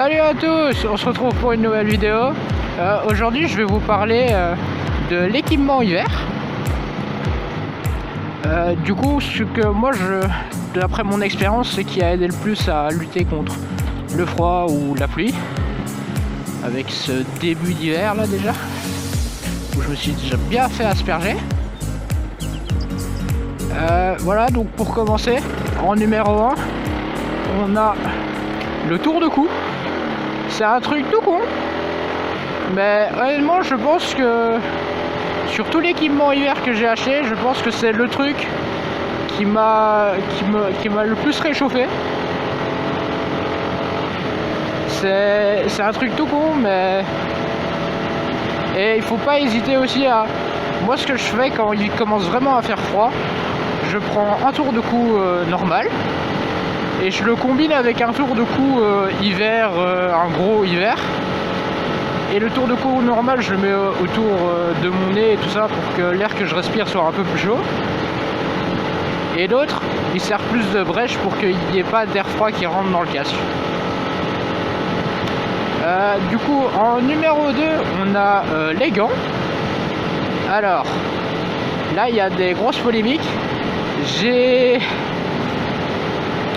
Salut à tous, on se retrouve pour une nouvelle vidéo. Aujourd'hui je vais vous parler de l'équipement hiver. Du coup, ce que moi d'après mon expérience, c'est qui a aidé le plus à lutter contre le froid ou la pluie, avec ce début d'hiver là déjà, où je me suis déjà bien fait asperger. Voilà, donc pour commencer, en numéro 1, on a le tour de cou. C'est un truc tout con, mais honnêtement je pense que sur tout l'équipement hiver que j'ai acheté, je pense que c'est le truc qui m'a le plus réchauffé. C'est un truc tout con, mais et il faut pas hésiter aussi à... Moi ce que je fais quand il commence vraiment à faire froid, je prends un tour de cou normal et je le combine avec un tour de cou hiver, un gros hiver. Et le tour de cou normal, je le mets autour de mon nez et tout ça pour que l'air que je respire soit un peu plus chaud. Et l'autre, il sert plus de brèche pour qu'il n'y ait pas d'air froid qui rentre dans le casque. Du coup, en numéro 2, on a les gants. Alors, là, il y a des grosses polémiques.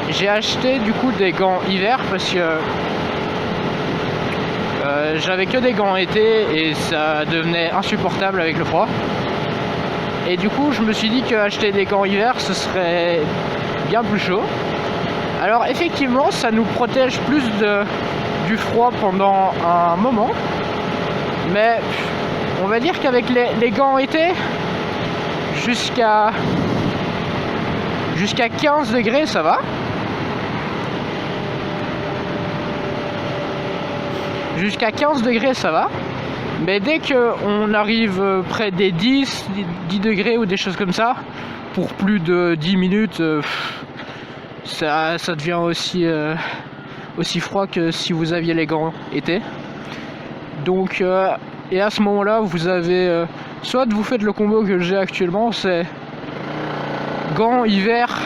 J'ai acheté du coup des gants hiver parce que j'avais que des gants été et ça devenait insupportable avec le froid. Et du coup je me suis dit qu'acheter des gants hiver ce serait bien plus chaud. Alors effectivement ça nous protège plus du froid pendant un moment. Mais on va dire qu'avec les gants été jusqu'à 15 degrés ça va. Jusqu'à 15 degrés ça va, mais dès qu'on arrive près des 10 degrés ou des choses comme ça, pour plus de 10 minutes, ça devient aussi froid que si vous aviez les gants été. Donc, et à ce moment-là, vous avez soit vous faites le combo que j'ai actuellement, c'est gants hiver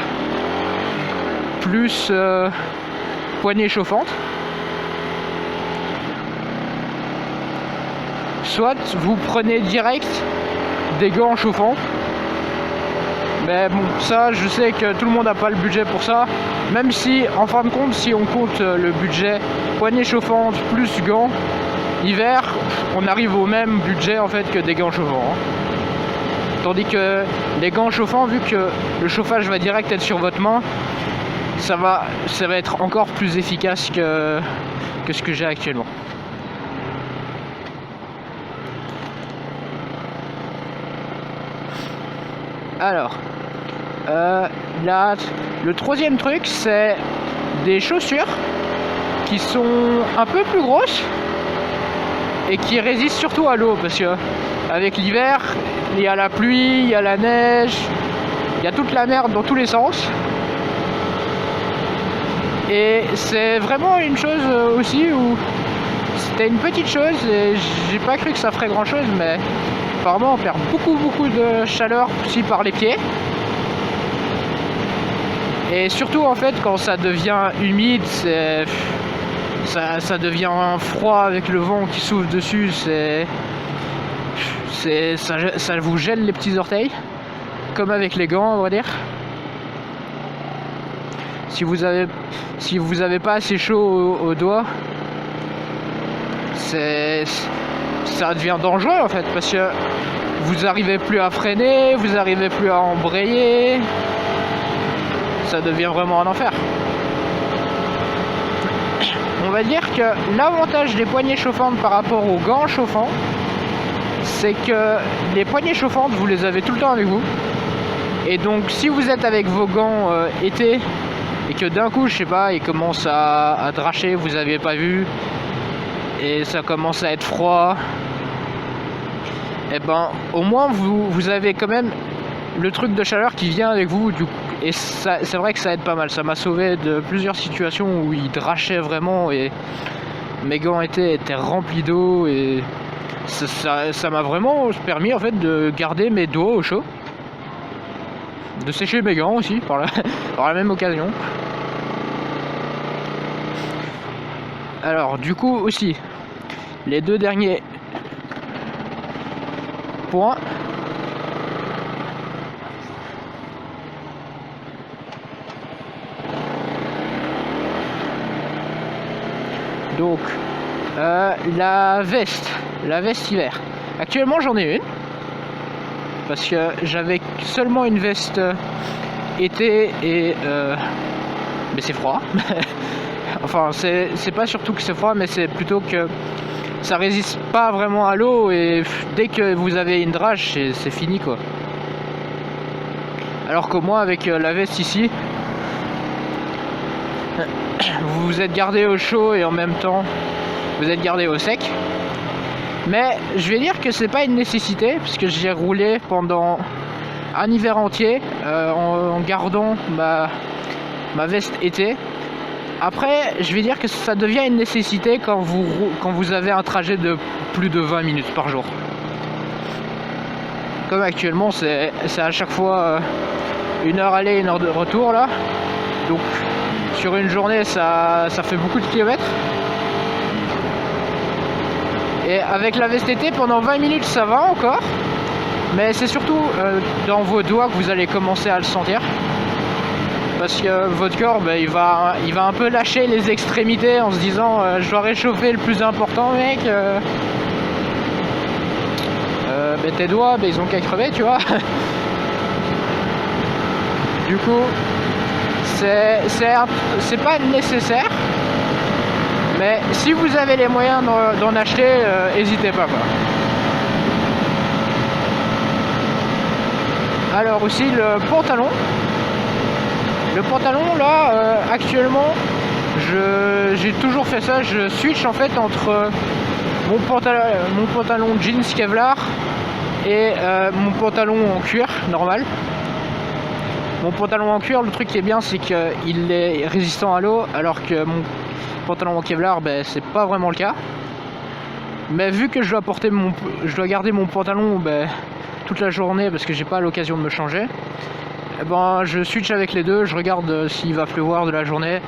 plus poignée chauffante. Soit vous prenez direct des gants chauffants. Mais bon, ça je sais que tout le monde n'a pas le budget pour ça. Même si en fin de compte, si on compte le budget poignée chauffante plus gants hiver, on arrive au même budget en fait que des gants chauffants. Tandis que les gants chauffants, vu que le chauffage va direct être sur votre main, ça va être encore plus efficace que ce que j'ai actuellement. Alors, le troisième truc, c'est des chaussures qui sont un peu plus grosses et qui résistent surtout à l'eau, parce que avec l'hiver, il y a la pluie, il y a la neige, il y a toute la merde dans tous les sens. Et c'est vraiment une chose aussi où c'était une petite chose et j'ai pas cru que ça ferait grand chose, mais apparemment on perd beaucoup de chaleur aussi par les pieds. Et surtout en fait quand ça devient humide, ça devient froid avec le vent qui souffle dessus, ça vous gèle les petits orteils, comme avec les gants on va dire. Si vous avez pas assez chaud aux doigts, ça devient dangereux en fait, parce que vous arrivez plus à freiner, vous arrivez plus à embrayer, ça devient vraiment un enfer. On va dire que l'avantage des poignées chauffantes par rapport aux gants chauffants, c'est que les poignées chauffantes vous les avez tout le temps avec vous, et donc si vous êtes avec vos gants été et que d'un coup je sais pas il commence à dracher, vous aviez pas vu et ça commence à être froid, et ben au moins vous avez quand même le truc de chaleur qui vient avec vous du coup, et c'est vrai que ça aide pas mal. Ça m'a sauvé de plusieurs situations où il drachait vraiment et mes gants étaient remplis d'eau, et ça m'a vraiment permis en fait de garder mes doigts au chaud, de sécher mes gants aussi par la même occasion. Alors du coup aussi, les deux derniers points. Donc la veste hiver. Actuellement j'en ai une. Parce que j'avais seulement une veste été et mais c'est froid. Enfin c'est pas surtout que c'est froid, mais c'est plutôt que ça résiste pas vraiment à l'eau et dès que vous avez une drage c'est fini quoi. Alors que moi avec la veste ici, vous vous êtes gardé au chaud et en même temps vous êtes gardé au sec. Mais je vais dire que c'est pas une nécessité puisque j'ai roulé pendant un hiver entier en gardant ma veste été. Après je vais dire que ça devient une nécessité quand vous avez un trajet de plus de 20 minutes par jour. Comme actuellement c'est à chaque fois 1 heure aller, 1 heure de retour là. Donc sur une journée ça fait beaucoup de kilomètres. Et avec la veste été pendant 20 minutes ça va encore. Mais c'est surtout dans vos doigts que vous allez commencer à le sentir. Parce que votre corps il va un peu lâcher les extrémités en se disant je dois réchauffer le plus important mec. Tes doigts ils ont qu'à crever tu vois. Du coup c'est pas nécessaire. Mais si vous avez les moyens d'en acheter, n'hésitez pas quoi. Alors aussi le pantalon. Le pantalon là, actuellement, j'ai toujours fait ça. Je switch en fait entre mon pantalon jeans Kevlar et mon pantalon en cuir normal. Mon pantalon en cuir, le truc qui est bien, c'est qu'il est résistant à l'eau, alors que mon pantalon en Kevlar, c'est pas vraiment le cas. Mais vu que je dois garder mon pantalon toute la journée parce que j'ai pas l'occasion de me changer, je switch avec les deux, je regarde s'il va pleuvoir de la journée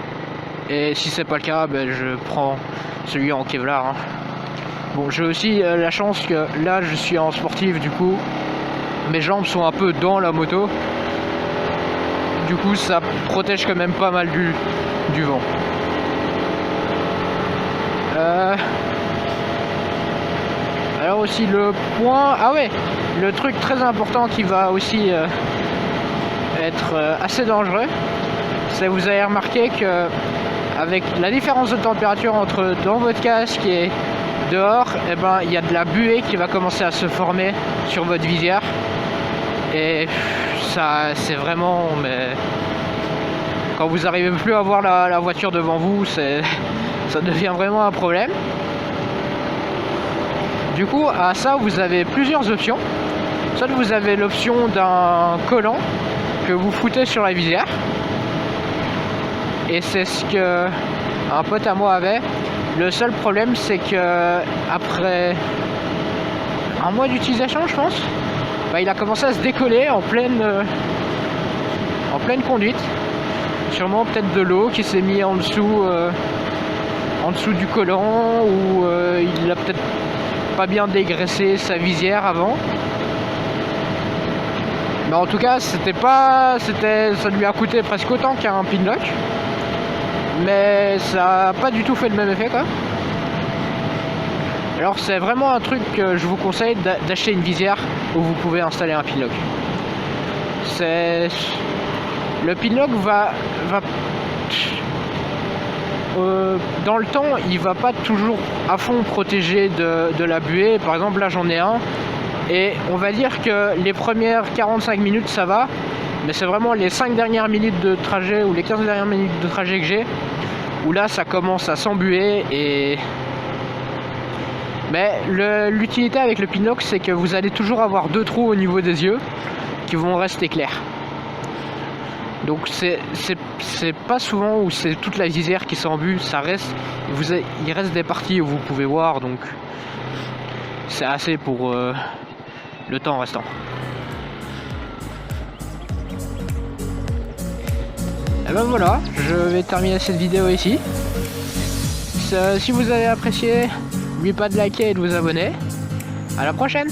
et si c'est pas le cas, je prends celui en Kevlar. Hein. Bon, j'ai aussi la chance que là je suis en sportif, du coup mes jambes sont un peu dans la moto. Du coup ça protège quand même pas mal du vent. Alors aussi le point, le truc très important qui va aussi être assez dangereux, c'est que vous avez remarqué que avec la différence de température entre dans votre casque et dehors, il y a de la buée qui va commencer à se former sur votre visière et ça c'est vraiment quand vous n'arrivez plus à voir la voiture devant vous, ça devient vraiment un problème. Du coup à ça vous avez plusieurs options. Soit vous avez l'option d'un collant que vous foutez sur la visière, et c'est ce que un pote à moi avait. Le seul problème c'est que après un mois d'utilisation je pense, il a commencé à se décoller en pleine conduite. Sûrement peut-être de l'eau qui s'est mis en dessous du collant, ou il a peut-être pas bien dégraissé sa visière avant. Mais en tout cas ça lui a coûté presque autant qu'un pinlock, mais ça n'a pas du tout fait le même effet quoi. Alors c'est vraiment un truc que je vous conseille d'acheter une visière où vous pouvez installer un pinlock. Le pinlock va dans le temps, il va pas toujours à fond protéger de la buée. Par exemple là j'en ai un, et on va dire que les premières 45 minutes ça va, mais c'est vraiment les 5 dernières minutes de trajet ou les 15 dernières minutes de trajet que j'ai où là ça commence à s'embuer. Mais l'utilité avec le pinlock, c'est que vous allez toujours avoir 2 trous au niveau des yeux qui vont rester clairs. Donc c'est pas souvent où c'est toute la visière qui s'embue, il reste des parties où vous pouvez voir, donc c'est assez pour le temps restant. Et voilà, je vais terminer cette vidéo ici. Si vous avez apprécié, n'oubliez pas de liker et de vous abonner. À la prochaine!